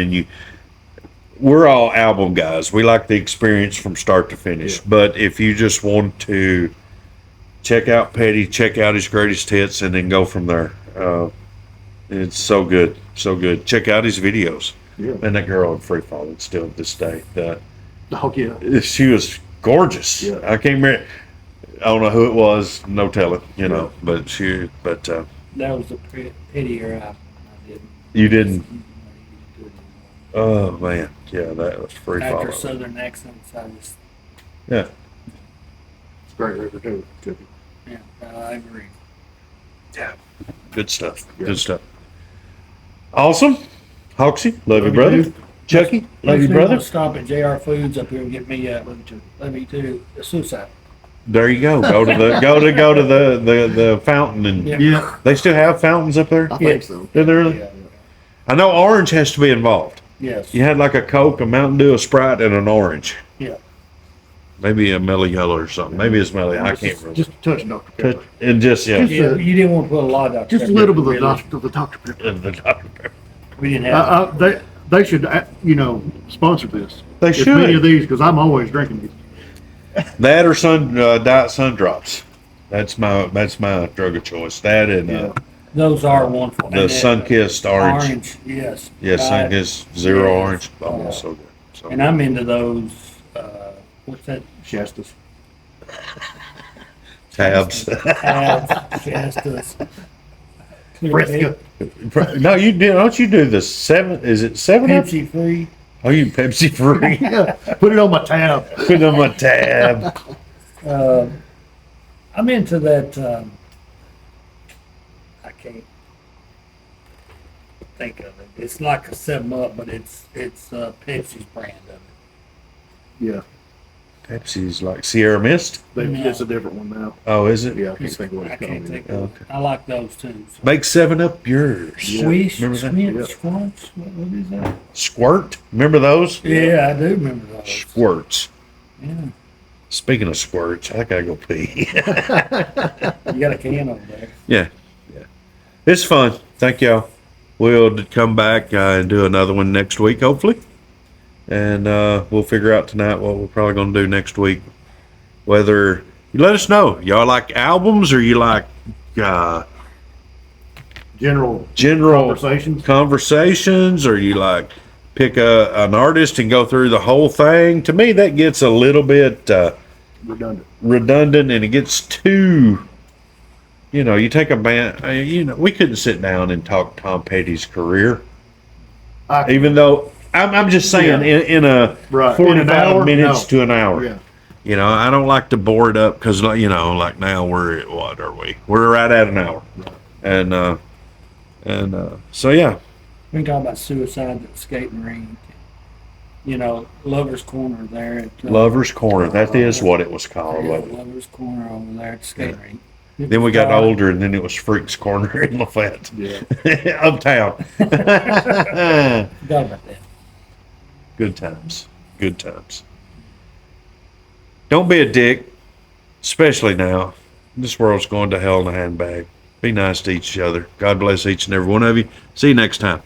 we're all album guys. We like the experience from start to finish. Yeah. But if you just want to check out Petty, check out his greatest hits, and then go from there. It's so good, so good. Check out his videos. Yeah. And that girl in Free Falling still to this day. Oh, yeah. She was gorgeous. Yeah. I can't remember. I don't know who it was. No telling, know. But That was a Petty era. I didn't. You didn't. Do it Oh man, yeah, that was Free anymore. After Falling. Southern accents, I just, Yeah, It's a great record, too. yeah, I agree. yeah, good stuff. Yeah. Good stuff. Awesome, Hoxie, love you, you, brother. dude. Chucky, love Makes you, me brother. wanna Stop at JR Foods up here and get me, let me do a suicide. There you go. Go to the fountain, and Yeah. Yeah, they still have fountains up there. I think so. Do they really? Yeah. I know orange has to be involved. Yes. You had like a Coke, a Mountain Dew, a Sprite, and an orange. Yeah. Maybe a Mellow Yellow or something. Maybe it's Mellow. I can't remember. Just a touch of Dr. Pepper. And just yeah. Yeah, you didn't want to put a lot of Just a Dr. little Pepper, bit of the Dr. Pepper. And the Dr. Pepper. We didn't have. They should, sponsor this. They As should. many of these, because I'm always drinking these. That or Diet Sun Drops. That's my drug of choice. That and Yeah. Those are wonderful. the And Sun Kissed orange. Orange, yes. Yeah, Sun Right. Kissed Zero Yes. Orange. Oh, so good. So And I'm into those. What's that? Shastas. tabs. Tabs, Shastas. Fresca. No, you do. Don't you do the 7? Is it 7-Up? Pepsi free. Oh, you Pepsi free? Yeah, put it on my tab. Put it on my tab. I'm into that. I can't think of it. It's like a 7-Up, but it's Pepsi's brand of it. Yeah, Pepsi's like Sierra Mist. Yeah. it's a different one now. Oh, is it? Yeah, I can't think of what I it's can't called. think Oh, of okay. it. I like those too. So. Make 7-Up yours. Yeah. Swish, Remember that? Squint, Yeah. Squunch, what is that? Squirt. Remember those? Yeah, I do remember those. Squirts. Yeah. Speaking of squirts, I gotta go pee. You got a can over there. Yeah. It's fun. Thank y'all. We'll come back and do another one next week, hopefully. And we'll figure out tonight what we're probably going to do next week. Whether you let us know, y'all like albums or you like General general conversations. or you like pick an artist and go through the whole thing. To me, that gets a little bit redundant and it gets too. You take a band. We couldn't sit down and talk Tom Petty's career, even though I'm just saying Yeah. in a Right. 45 In an hour? minutes No. to an hour. Yeah. I don't like to bore it up because like now we're at what are we? We're right at an hour, and so yeah. We can talk about suicide at the skating rink. Lover's Corner there at Lovers Corner. That is what it was called. yeah, wasn't it? Lover's Corner over there at the skating rink. Then we got older, and then it was Freaks Corner in Lafayette, Yeah. uptown. Forgot about that. Good times. Good times. Don't be a dick, especially now. This world's going to hell in a handbag. Be nice to each other. God bless each and every one of you. See you next time.